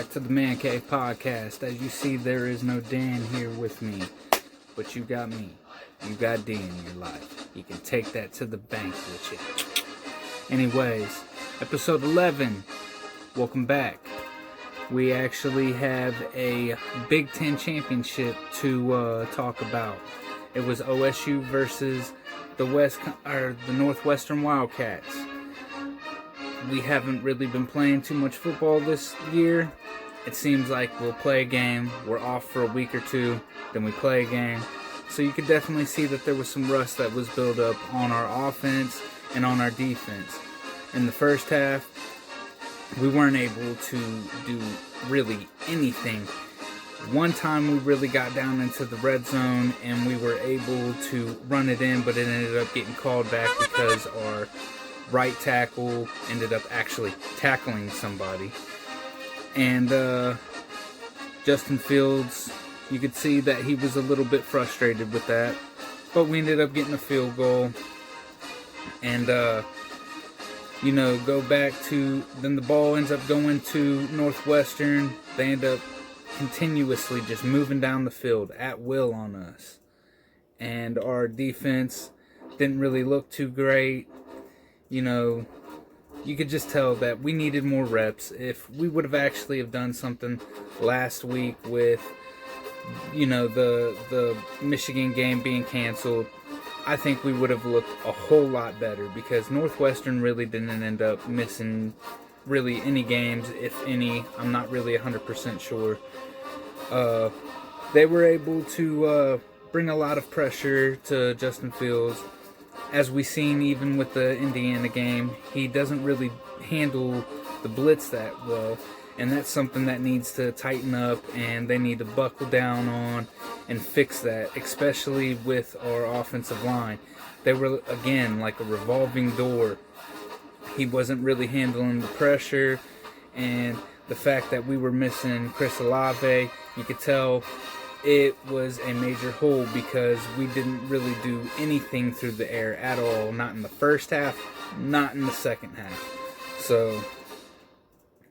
back to the Man Cave Podcast. As you see, there is no Dan here with me, but you got me. You got D in your life. You can take that to the bank with you. Anyways, episode 11. Welcome back. We actually have a Big Ten championship to talk about. It was OSU versus the Northwestern Wildcats. We haven't really been playing too much football this year. It seems like we'll play a game, we're off for a week or two, then we play a game. So you could definitely see that there was some rust that was built up on our offense and on our defense. In the first half, we weren't able to do really anything. One time we really got down into the red zone and we were able to run it in, but it ended up getting called back because our right tackle ended up actually tackling somebody. And Justin Fields, you could see that he was a little bit frustrated with that. But we ended up getting a field goal. And, go back to, then the ball ends up going to Northwestern. They end up continuously just moving down the field at will on us. And our defense didn't really look too great. You could just tell that we needed more reps. If we would have actually have done something last week with, the Michigan game being canceled, I think we would have looked a whole lot better because Northwestern really didn't end up missing really any games, if any. I'm not really 100% sure. They were able to bring a lot of pressure to Justin Fields. As we've seen even with the Indiana game, he doesn't really handle the blitz that well. And that's something that needs to tighten up, and they need to buckle down on and fix that, especially with our offensive line. They were, again, like a revolving door. He wasn't really handling the pressure, and the fact that we were missing Chris Olave, you could tell it was a major hole because we didn't really do anything through the air at all. Not in the first half, not in the second half. So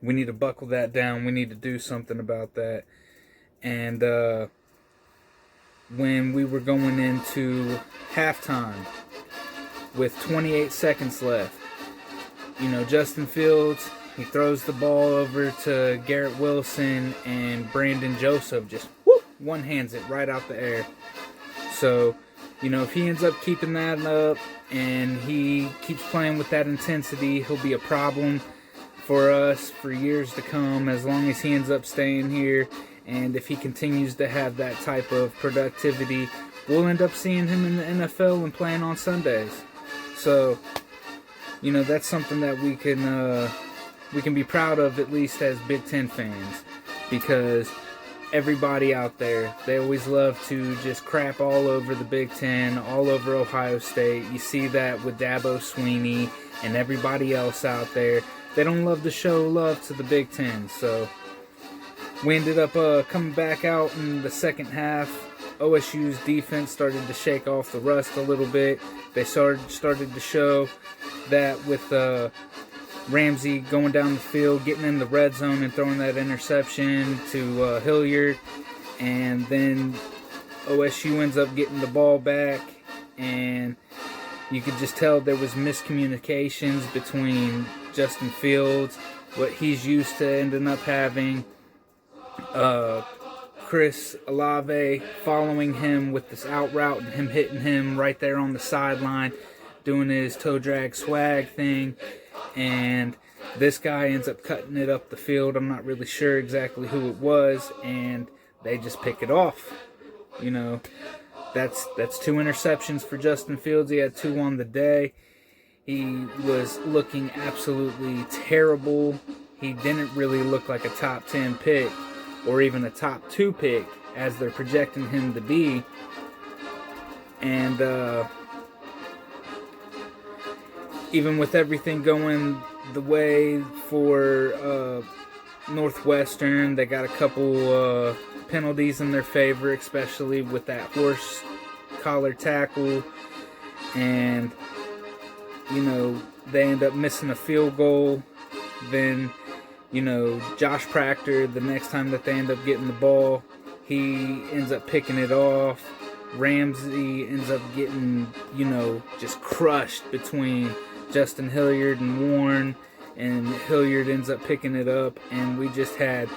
we need to buckle that down. We need to do something about that. And when we were going into halftime with 28 seconds left, Justin Fields, he throws the ball over to Garrett Wilson, and Brandon Joseph just one-hands it right out the air. So, if he ends up keeping that up and he keeps playing with that intensity, he'll be a problem for us for years to come as long as he ends up staying here. And if he continues to have that type of productivity, we'll end up seeing him in the NFL and playing on Sundays. So, that's something that we can be proud of, at least as Big Ten fans, because everybody out there, they always love to just crap all over the Big Ten, all over Ohio State. You see that with Dabo Swinney and everybody else out there. They don't love to show love to the Big Ten. So we ended up coming back out in the second half. OSU's defense started to shake off the rust a little bit. They started to show that with Ramsey going down the field, getting in the red zone and throwing that interception to Hilliard. And then OSU ends up getting the ball back, and you could just tell there was miscommunications between Justin Fields, what he's used to ending up having, Chris Olave following him with this out route and him hitting him right there on the sideline, doing his toe drag swag thing. And this guy ends up cutting it up the field. I'm not really sure exactly who it was, and they just pick it off. That's 2 interceptions for Justin Fields. He had 2 on the day. He was looking absolutely terrible. He didn't really look like a top 10 pick or even a top 2 pick as they're projecting him to be. And even with everything going the way for Northwestern, they got a couple penalties in their favor, especially with that horse collar tackle. And, they end up missing a field goal. Then Josh Proctor, the next time that they end up getting the ball, he ends up picking it off. Ramsey ends up getting, just crushed between Justin Hilliard and Warren, and Hilliard ends up picking it up, and we just had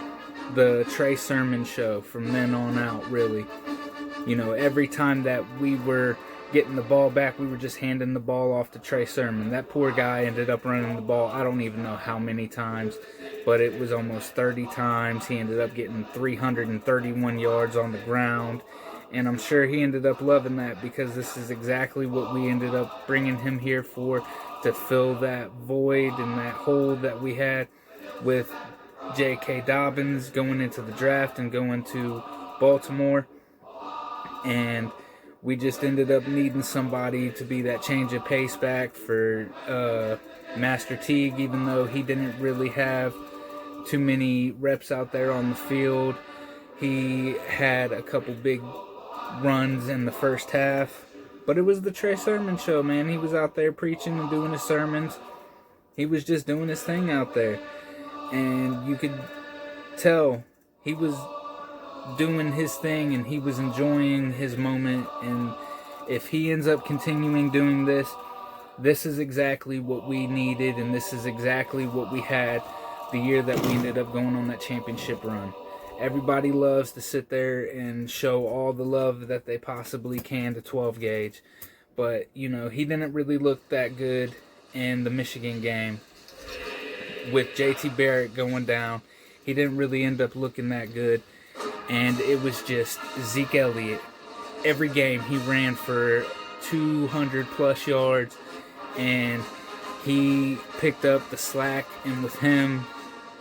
the Trey Sermon show from then on out, really. Every time that we were getting the ball back, we were just handing the ball off to Trey Sermon. That poor guy ended up running the ball, I don't even know how many times, but it was almost 30 times. He ended up getting 331 yards on the ground, and I'm sure he ended up loving that, because this is exactly what we ended up bringing him here for, to fill that void and that hole that we had with J.K. Dobbins going into the draft and going to Baltimore. And we just ended up needing somebody to be that change of pace back for Master Teague, even though he didn't really have too many reps out there on the field. He had a couple big runs in the first half, but it was the Trey Sermon show, man. He was out there preaching and doing his sermons. He was just doing his thing out there, and you could tell he was doing his thing and he was enjoying his moment. And if he ends up continuing doing this, this is exactly what we needed, and this is exactly what we had the year that we ended up going on that championship run. Everybody loves to sit there and show all the love that they possibly can to 12 gauge, but he didn't really look that good in the Michigan game. With JT Barrett going down, he didn't really end up looking that good. And it was just Zeke Elliott. Every game he ran for 200 plus yards, and he picked up the slack. And with him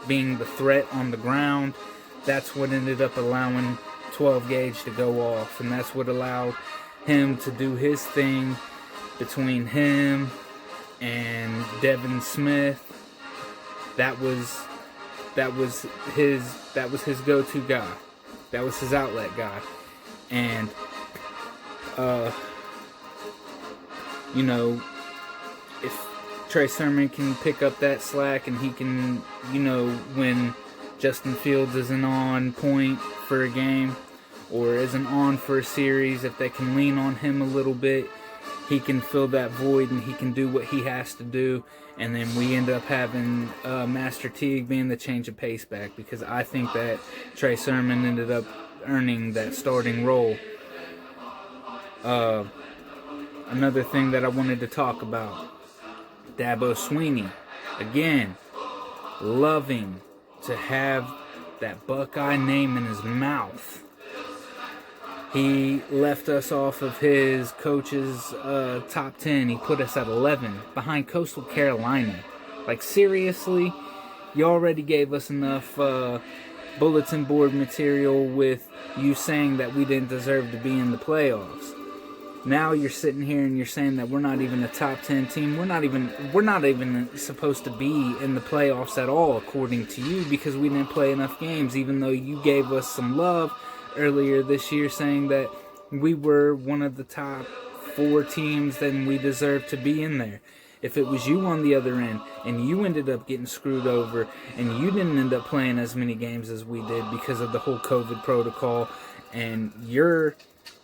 being the threat on the ground, that's what ended up allowing 12 gauge to go off. And that's what allowed him to do his thing between him and Devin Smith. That was his go-to guy. That was his outlet guy. And, if Trey Sermon can pick up that slack and he can, when Justin Fields isn't on point for a game or isn't on for a series, if they can lean on him a little bit, he can fill that void and he can do what he has to do. And then we end up having Master Teague being the change of pace back, because I think that Trey Sermon ended up earning that starting role. Another thing that I wanted to talk about, Dabo Swinney, again, loving to have that Buckeye name in his mouth. He left us off of his coach's top 10. He put us at 11, behind Coastal Carolina. Like, seriously? You already gave us enough bulletin board material with you saying that we didn't deserve to be in the playoffs. Now you're sitting here and you're saying that we're not even a top 10 team. We're not even supposed to be in the playoffs at all, according to you, because we didn't play enough games, even though you gave us some love earlier this year saying that we were one of the top 4 teams that we deserved to be in there. If it was you on the other end and you ended up getting screwed over and you didn't end up playing as many games as we did because of the whole COVID protocol, and your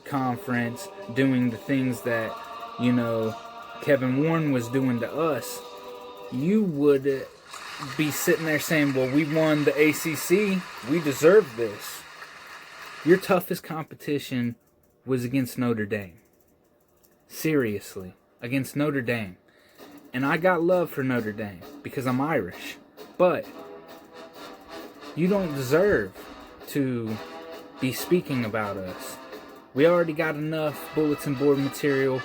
conference doing the things that, Kevin Warren was doing to us, you would be sitting there saying, well, we won the ACC, we deserve this. Your toughest competition was against Notre Dame. Seriously, against Notre Dame. And I got love for Notre Dame because I'm Irish. But you don't deserve to be speaking about us. We already got enough bulletin board material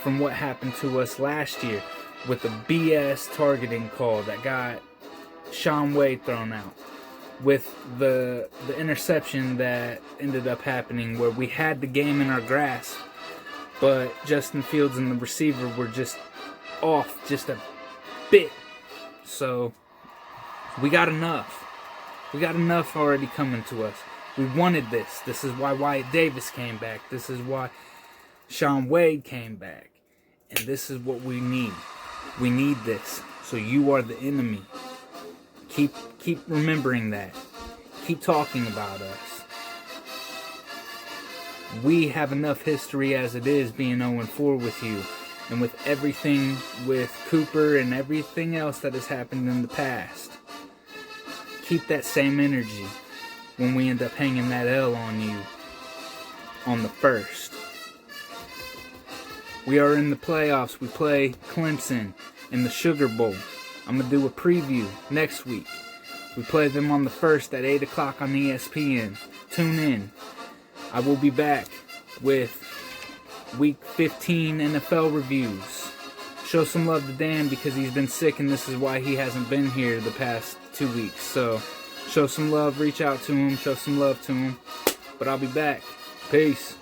from what happened to us last year with the BS targeting call that got Sean Wade thrown out. With the interception that ended up happening where we had the game in our grasp, but Justin Fields and the receiver were just off just a bit. So we got enough. We got enough already coming to us. We wanted this. This is why Wyatt Davis came back. This is why Sean Wade came back. And this is what we need. We need this. So you are the enemy. Keep remembering that. Keep talking about us. We have enough history as it is being 0-4 with you. And with everything with Cooper and everything else that has happened in the past. Keep that same energy when we end up hanging that L on you on the 1st. We are in the playoffs. We play Clemson in the Sugar Bowl. I'm going to do a preview next week. We play them on the 1st at 8 o'clock on ESPN. Tune in. I will be back with Week 15 NFL reviews. Show some love to Dan because he's been sick and this is why he hasn't been here the past 2 weeks. So, show some love, reach out to him, show some love to him. But I'll be back. Peace.